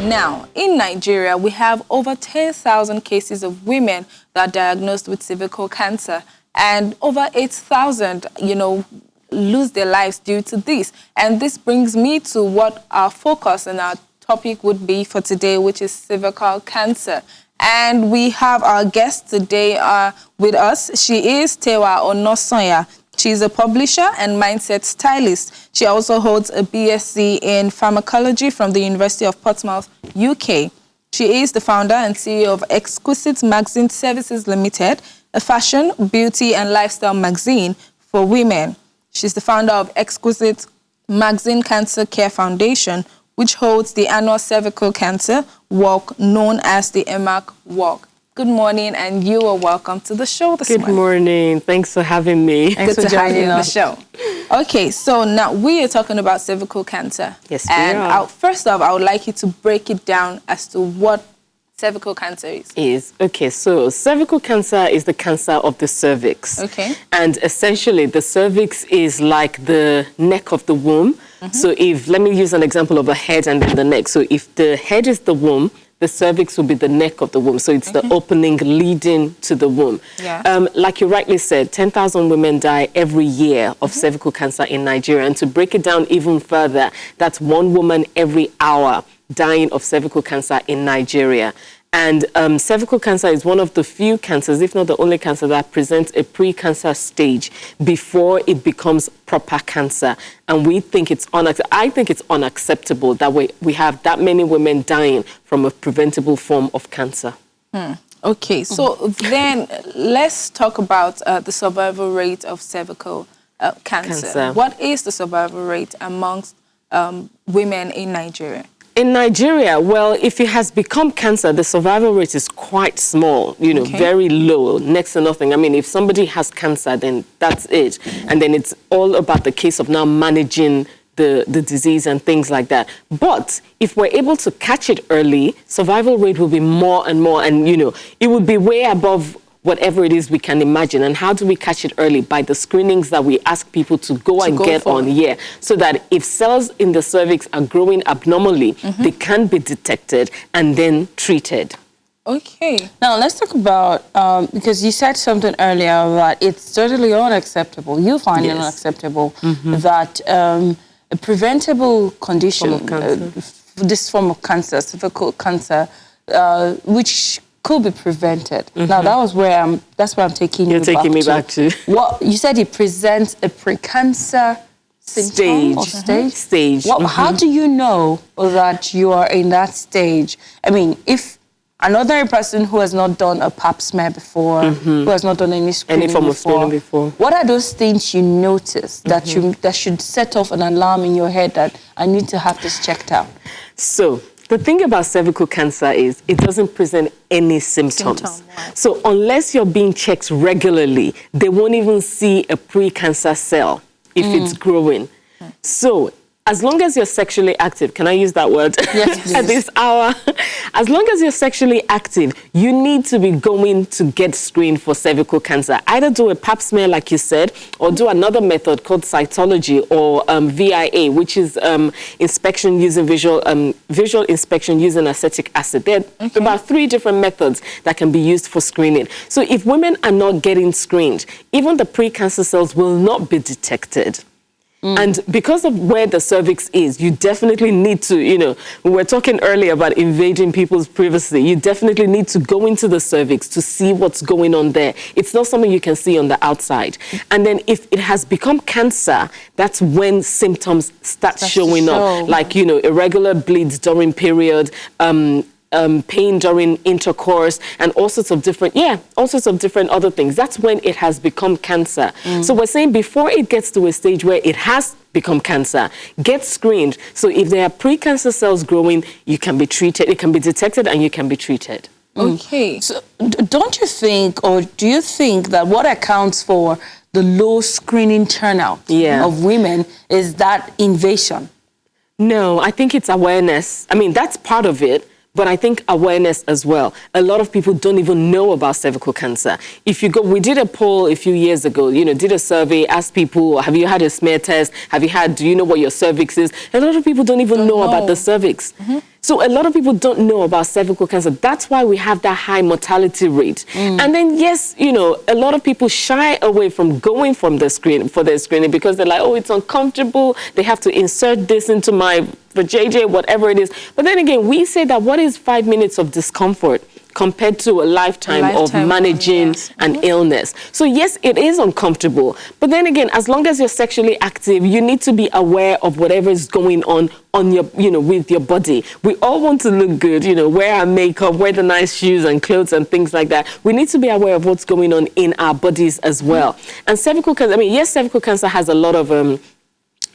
Now, in Nigeria, we have over 10,000 cases of women that are diagnosed with cervical cancer, and over 8,000, lose their lives due to this. And this brings me to what our focus and our topic would be for today, which is cervical cancer. And we have our guest today with us. She is Tewa Onosonya. She's a publisher and mindset stylist. She also holds a BSc in pharmacology from the University of Portsmouth, UK. She is the founder and CEO of Exquisite Magazine Services Limited, a fashion, beauty, and lifestyle magazine for women. She's the founder of Exquisite Magazine Cancer Care Foundation, which holds the annual cervical cancer walk known as the EMAC Walk. Good morning, and you are welcome to the show this morning. Good morning. Thanks for having me. Good to have you on the show. Okay, so now we are talking about cervical cancer. Yes, we are. And first off, I would like you to break it down as to what cervical cancer is. Okay, so cervical cancer is the cancer of the cervix. Okay. And essentially, the cervix is like the neck of the womb. So let me use an example of a head and then the neck. So if the head is the womb, the cervix will be the neck of the womb. So it's the opening leading to the womb. Yeah. Like you rightly said, 10,000 women die every year of cervical cancer in Nigeria. And to break it down even further, that's 1 woman every hour dying of cervical cancer in Nigeria. And cervical cancer is one of the few cancers, if not the only cancer, that presents a pre-cancer stage before it becomes proper cancer. And I think it's unacceptable that we have that many women dying from a preventable form of cancer. Okay, so then let's talk about the survival rate of cervical cancer. What is the survival rate amongst women in Nigeria? In Nigeria, well, if it has become cancer, the survival rate is quite small, very low, next to nothing. I mean, if somebody has cancer, then that's it. And then it's all about the case of now managing the disease and things like that. But if we're able to catch it early, survival rate will be more and more. And, it would be way above whatever it is we can imagine. And how do we catch it early? By the screenings that we ask people to go get on, so that if cells in the cervix are growing abnormally, they can be detected and then treated. Okay. Now, let's talk about, because you said something earlier that it's totally unacceptable. You find it unacceptable that a preventable condition, this form of cancer, cervical cancer, which could be prevented. Now, that's where I'm taking you back to. You're taking me back to. What you said, it presents a pre-cancer symptom or stage. How do you know that you are in that stage? I mean, if another person who has not done a pap smear before, who has not done any form of screening before, what are those things you notice that that should set off an alarm in your head that I need to have this checked out? So the thing about cervical cancer is it doesn't present any symptoms. So unless you're being checked regularly, they won't even see a pre-cancer cell if it's growing. So as long as you're sexually active, can I use that word? Yes, at this hour? As long as you're sexually active, you need to be going to get screened for cervical cancer. Either do a pap smear, like you said, or do another method called cytology or VIA, which is inspection using visual inspection using acetic acid. There are about 3 different methods that can be used for screening. So if women are not getting screened, even the pre-cancer cells will not be detected. And because of where the cervix is, you definitely need to, we were talking earlier about invading people's privacy. You definitely need to go into the cervix to see what's going on there. It's not something you can see on the outside. And then if it has become cancer, that's when symptoms start showing up, like, irregular bleeds during period, pain during intercourse, and all sorts of different other things. That's when it has become cancer. So we're saying before it gets to a stage where it has become cancer, get screened. So if there are pre-cancer cells growing, you can be treated. It can be detected and you can be treated. Okay. So don't you think, or do you think that what accounts for the low screening turnout of women is that invasion? No, I think it's awareness. I mean, that's part of it. But I think awareness as well. A lot of people don't even know about cervical cancer. If you go, we did a poll a few years ago, did a survey, asked people, have you had a smear test? Do you know what your cervix is? A lot of people don't even know about the cervix. So a lot of people don't know about cervical cancer. That's why we have that high mortality rate. And then, yes, you know, a lot of people shy away from going for their screening because they're like, oh, it's uncomfortable. They have to insert this into my vajayjay, whatever it is. But then again, we say that what is 5 minutes of discomfort compared to a lifetime of managing an illness. So yes, it is uncomfortable. But then again, as long as you're sexually active, you need to be aware of whatever is going on your, you know, with your body. We all want to look good, you know, wear our makeup, wear the nice shoes and clothes and things like that. We need to be aware of what's going on in our bodies as well. And cervical cancer, I mean, yes, cervical cancer has a lot of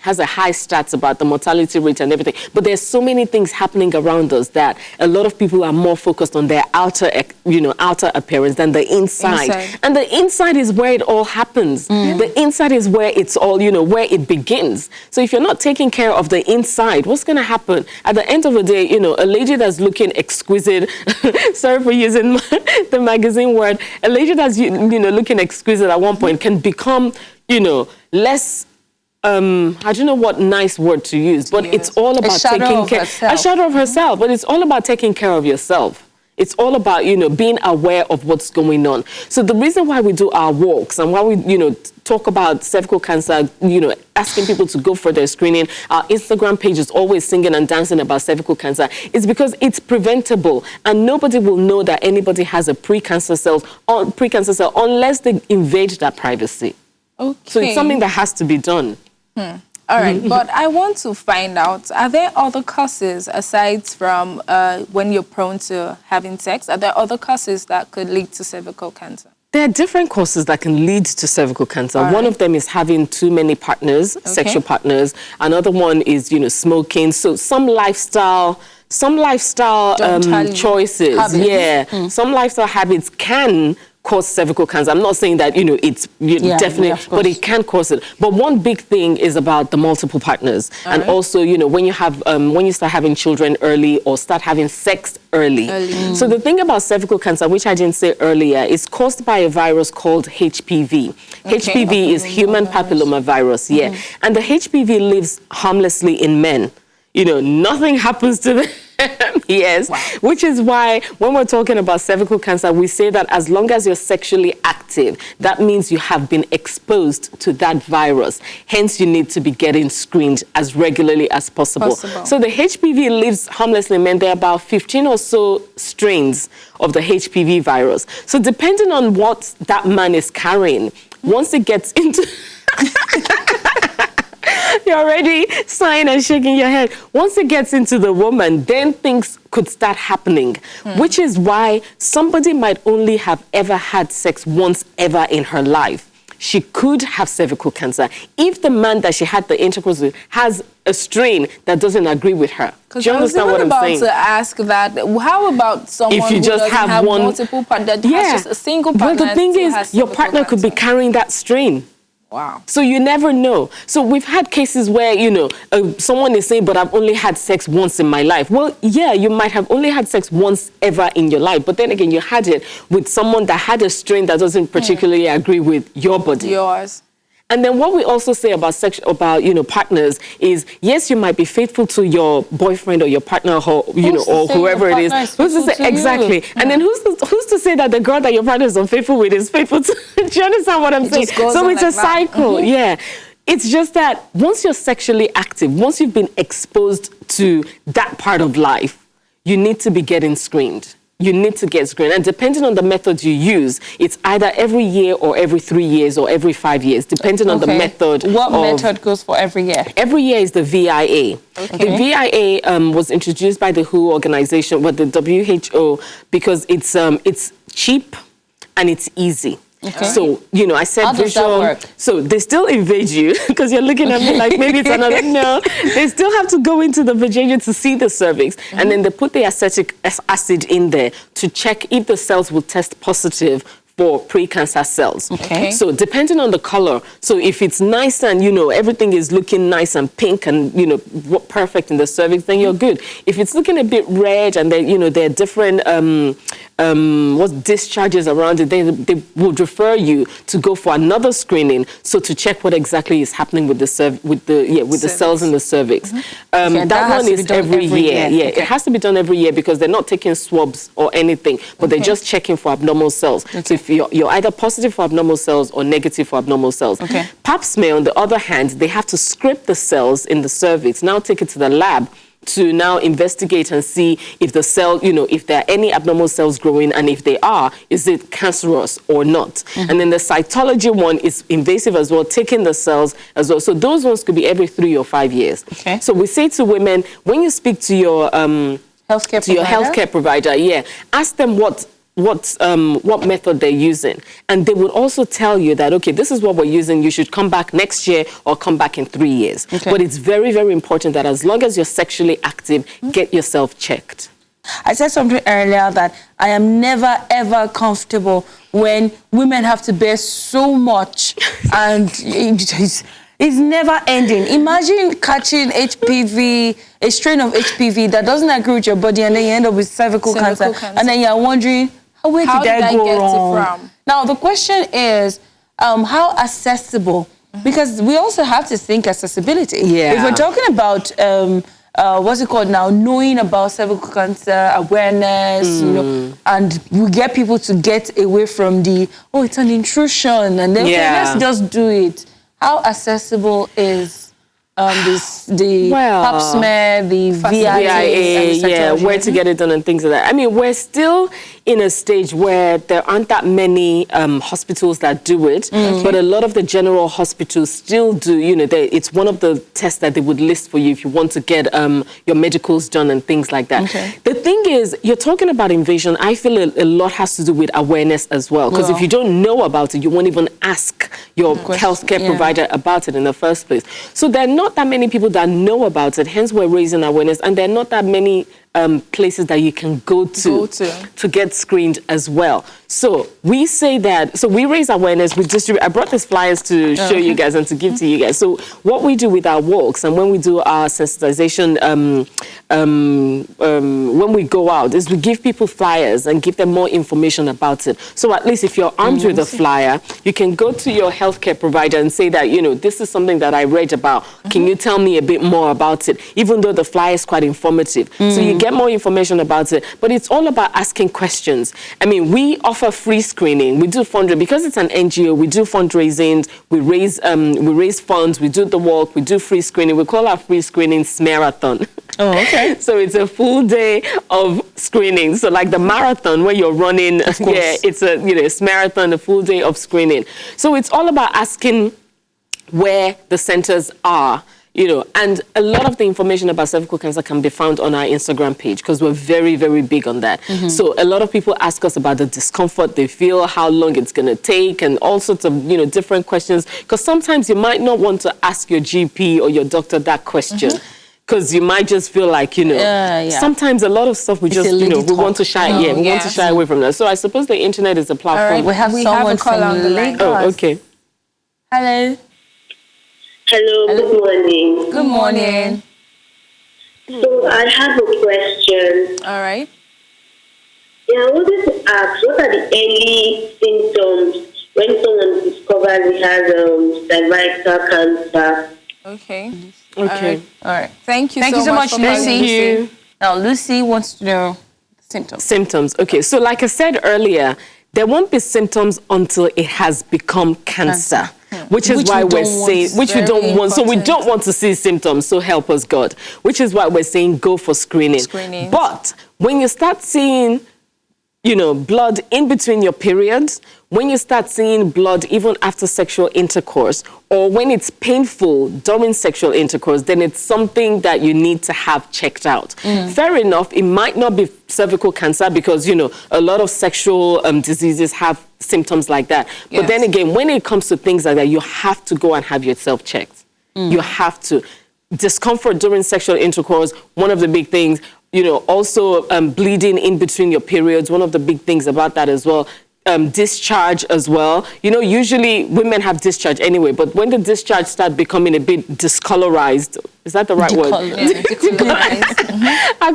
has a high stats about the mortality rate and everything. But there's so many things happening around us that a lot of people are more focused on their outer, you know, outer appearance than the inside. And the inside is where it all happens. The inside is where it's all, you know, where it begins. So if you're not taking care of the inside, what's going to happen? At the end of the day, you know, a lady that's looking exquisite, sorry for using the magazine word, a lady that's, you know, looking exquisite at one point can become, you know, less, I don't know what nice word to use, but it's all about taking care. A shadow of herself, but it's all about taking care of yourself. It's all about, you know, being aware of what's going on. So the reason why we do our walks and why we, you know, talk about cervical cancer, you know, asking people to go for their screening, our Instagram page is always singing and dancing about cervical cancer, is because it's preventable and nobody will know that anybody has a precancer cell unless they invade that privacy. Okay. So it's something that has to be done. All right, but I want to find out, are there other causes aside from when you're prone to having sex? Are there other causes that could lead to cervical cancer? There are different causes that can lead to cervical cancer. One of them is having too many partners, sexual partners. Another one is, you know, smoking. So some lifestyle choices, some lifestyle habits can cause cervical cancer. I'm not saying that, you know, it's definitely, but it can cause it. But one big thing is about the multiple partners. And also, you know, when you have, when you start having children early or start having sex early. So the thing about cervical cancer, which I didn't say earlier, is caused by a virus called HPV. HPV is human papilloma virus, and the HPV lives harmlessly in men. You know, nothing happens to them. Which is why when we're talking about cervical cancer, we say that as long as you're sexually active, that means you have been exposed to that virus. Hence, you need to be getting screened as regularly as possible. So the HPV lives harmlessly in men. There are about 15 or so strains of the HPV virus. So depending on what that man is carrying, once it gets into... You're already sighing and shaking your head. Once it gets into the woman, then things could start happening, which is why somebody might only have ever had sex once ever in her life. She could have cervical cancer if the man that she had the intercourse with has a strain that doesn't agree with her. Do you understand what I'm saying? To ask that, how about someone if you who just have one, multiple partners, has just a single partner? Well, the thing is, your partner could be carrying that strain. Wow. So you never know. So we've had cases where, you know, someone is saying, but I've only had sex once in my life. Well, yeah, you might have only had sex once ever in your life. But then again, you had it with someone that had a strain that doesn't particularly agree with your body. Yours. And then what we also say about you know, partners is, yes, you might be faithful to your boyfriend or your partner or, you know, or whoever it is. Who's to say, exactly. And then who's to say that the girl that your partner is unfaithful with is faithful to, do you understand what I'm saying? So it's a cycle, It's just that once you're sexually active, once you've been exposed to that part of life, you need to be getting screened. You need to get screened. And depending on the method you use, it's either every year or every 3 years or every 5 years, depending on the method. What method goes for every year? Every year is the VIA. The VIA was introduced by the WHO organization, the WHO, because it's cheap and it's easy. So, you know, I said visual. So they still invade you because you're looking at me like maybe it's another. No, they still have to go into the vagina to see the cervix. And then they put the acetic acid in there to check if the cells will test positive for precancer cells. Okay. So depending on the color, so if it's nice and, everything is looking nice and pink and, perfect in the cervix, then you're good. If it's looking a bit red and there are different discharges around it, they would refer you to go for another screening, so to check what exactly is happening with the cells in the cervix. That one is every year. Yeah, it has to be done every year because they're not taking swabs or anything, but they're just checking for abnormal cells. So if you're either positive for abnormal cells or negative for abnormal cells. Pap smear, on the other hand, they have to scrape the cells in the cervix, now take it to the lab to now investigate and see if the cell, if there are any abnormal cells growing, and if they are, is it cancerous or not? And then the cytology one is invasive as well, taking the cells as well. So those ones could be every 3 or 5 years. So we say to women, when you speak to your healthcare provider, ask them what method they're using, and they would also tell you that, okay, this is what we're using, you should come back next year or come back in 3 years. But it's very, very important that as long as you're sexually active, get yourself checked. I said something earlier that I am never ever comfortable when women have to bear so much and it's never ending. Imagine catching HPV, a strain of HPV that doesn't agree with your body, and then you end up with cervical cancer. And then you're wondering, where did I go wrong? Now, the question is, how accessible? Because we also have to think accessibility. If we're talking about, what's it called now, knowing about cervical cancer, awareness, and we get people to get away from it's an intrusion, and then let's just do it. How accessible is the pap smear, the VIA, where to get it done and things like that? I mean, we're still in a stage where there aren't that many hospitals that do it, but a lot of the general hospitals still do. It's one of the tests that they would list for you if you want to get your medicals done and things like that. The thing is, you're talking about invasion. I feel a lot has to do with awareness as well, because if you don't know about it, you won't even ask your healthcare provider about it in the first place. So there are not that many people that know about it, hence we're raising awareness, and there are not that many places that you can go to get screened as well. So we say that, so we raise awareness, we distribute. I brought these flyers to show you guys and to give to you guys. So what we do with our walks and when we do our sensitization, when we go out, is we give people flyers and give them more information about it. So at least if you're armed with a flyer, you can go to your healthcare provider and say that, this is something that I read about. Can you tell me a bit more about it? Even though the flyer is quite informative. So you get more information about it, but it's all about asking questions. I mean, we offer free screening. We do fundraising because it's an NGO. We do fundraising. We raise funds. We do the walk. We do free screening. We call our free screening Smarathon. Oh, okay. So it's a full day of screening. So like the marathon where you're running, it's a Smarathon, a full day of screening. So it's all about asking where the centers are. And a lot of the information about cervical cancer can be found on our Instagram page because we're very, very big on that. So a lot of people ask us about the discomfort they feel, how long it's going to take, and all sorts of, different questions. Because sometimes you might not want to ask your GP or your doctor that question. Because you might just feel like, sometimes a lot of stuff we just, we want to shy, we want to shy away from that. So I suppose the internet is a platform. All right, we have someone from Lagos. Oh, okay. Hello. Hello, good morning. Good morning. So I have a question. All right. Yeah, I wanted to ask, what are the early symptoms when someone discovers he has cervical cancer? Okay. Okay. All right. Thank you so much, for Lucy. Now, Lucy wants to know symptoms. Symptoms. Okay. So like I said earlier, there won't be symptoms until it has become cancer. Which is why we're saying, which we don't want. So we don't want to see symptoms. So help us God. Which is why we're saying go for screening. But when you start seeing, blood in between your periods, when you start seeing blood even after sexual intercourse, or when it's painful during sexual intercourse, then it's something that you need to have checked out. Fair enough, it might not be cervical cancer because, a lot of sexual diseases have symptoms like that. But then again, when it comes to things like that, you have to go and have yourself checked. You have to. Discomfort during sexual intercourse, one of the big things, also bleeding in between your periods, one of the big things about that as well. discharge as well. You know, usually women have discharge anyway, but when the discharge start becoming a bit discolorized, is that the right word? I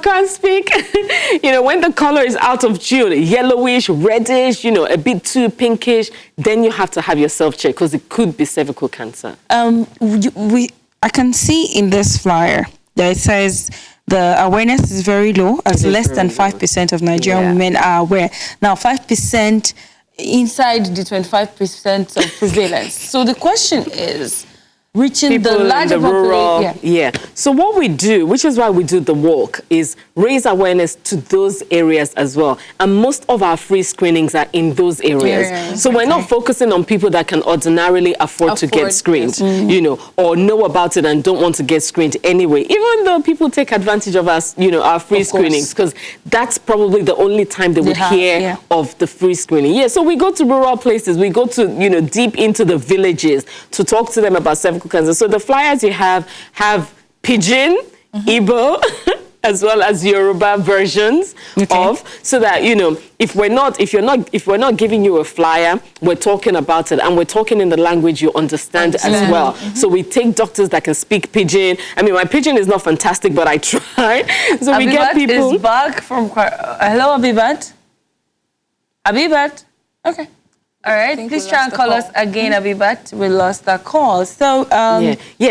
can't speak. You know, when the color is out of tune, yellowish, reddish, you know, a bit too pinkish, then you have to have your self-check because it could be cervical cancer. I can see in this flyer that it says the awareness is very low, as less than 5% of Nigerian women are aware. Now, 5% inside the 25% of prevalence. So the question is, reaching people the larger in the rural, population. So what we do, which is why we do the walk, is raise awareness to those areas as well. And most of our free screenings are in those areas. So we're not focusing on people that can ordinarily afford to get screened, you know, or know about it and don't want to get screened anyway. Even though people take advantage of us, you know, our free screenings, because that's probably the only time they would hear of the free screening. So we go to rural places, we go to, you know, deep into the villages to talk to them about cervical cancer. So the flyers you have Pidgin, Igbo, as well as Yoruba versions of, so that, you know, if we're not giving you a flyer, we're talking about it, and we're talking in the language you understand as well. So we take doctors that can speak Pidgin. I mean, my Pidgin is not fantastic, but I try. So we get people. Is back from. Hello, Abibat. Abibat. Okay. All right, please try and call us again, Abibat. We lost that call. So,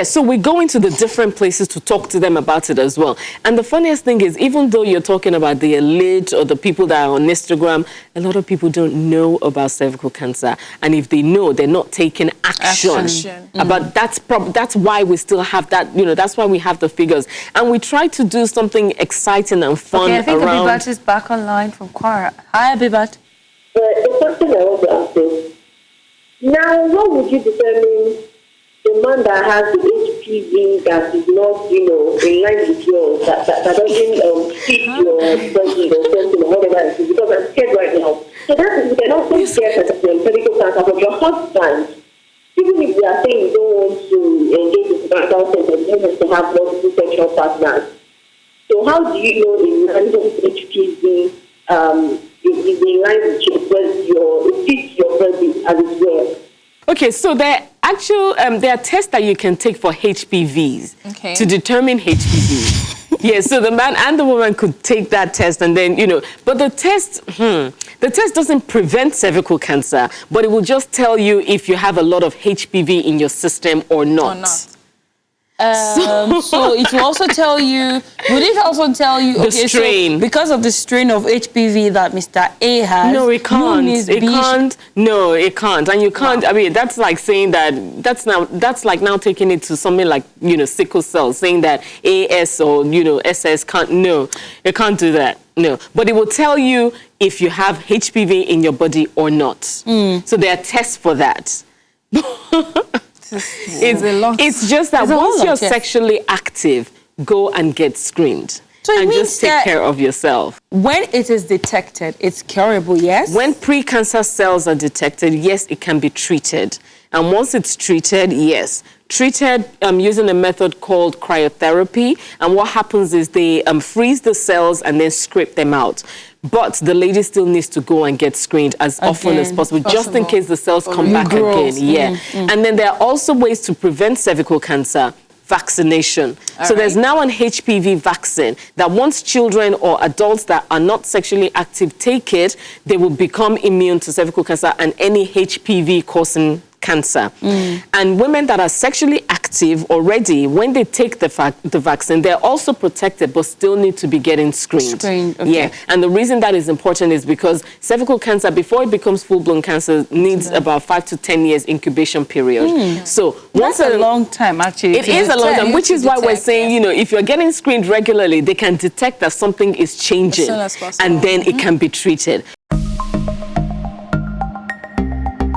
so we go into the different places to talk to them about it as well. And the funniest thing is, even though you're talking about the elite or the people that are on Instagram, a lot of people don't know about cervical cancer. And if they know, they're not taking action. But that's why we still have that, you know, that's why we have the figures. And we try to do something exciting and fun I think around. Abibat is back online from Kwara. Hi, Abibat. The question I want to ask is, now what would you determine the man that has the HPV that is not, you know, in line with yours, that doesn't fit your body or something or whatever it is, because I'm scared right now. So that is, we can also get cervical cancer from your husband. Even if we are saying we don't want to engage in marital sex, we don't want to have multiple sexual partners. So how do you know in line with HPV is in line with your body as it were? Okay, so there are tests that you can take for HPVs to determine HPV. So the man and the woman could take that test, and then, you know, but the test doesn't prevent cervical cancer, but it will just tell you if you have a lot of HPV in your system or not. So it will also tell you, would it also tell you, the strain? So because of the strain of HPV that Mr. A has, no, it can't. It can't. No, it can't. And you can't, I mean, that's like saying that, that's like now taking it to something like, you know, sickle cell, saying that AS or, you know, SS can't, no, it can't do that. No, but it will tell you if you have HPV in your body or not. So there are tests for that. It's just that once you're sexually active, go and get screened. So and just take care of yourself. When it is detected, it's curable, yes? When pre-cancer cells are detected, yes, it can be treated. And once it's treated, yes. Treated using a method called cryotherapy. And what happens is they freeze the cells and then scrape them out. But the lady still needs to go and get screened as often as possible, just in case the cells come back again. And then there are also ways to prevent cervical cancer. Vaccination. So there's now an HPV vaccine that once children or adults that are not sexually active take it, they will become immune to cervical cancer and any HPV-causing cancer. And women that are sexually active already, when they take the vaccine, they're also protected but still need to be getting screened. And the reason that is important is because cervical cancer, before it becomes full-blown cancer, needs about 5 to 10 years incubation period. So once that's a long time, actually. It is a long time, which is why we're saying, you know, if you're getting screened regularly, they can detect that something is changing as soon as possible. And then it can be treated.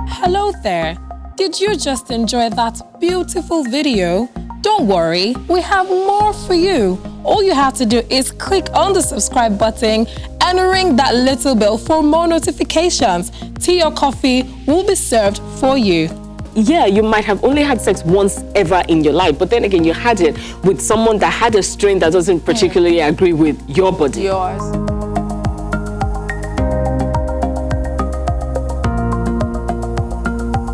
Hello there. Did you just enjoy that beautiful video? Don't worry, we have more for you. All you have to do is click on the subscribe button and ring that little bell for more notifications. Tea or coffee will be served for you. Yeah, you might have only had sex once ever in your life, but then again, you had it with someone that had a strain that doesn't particularly agree with your body. Yours.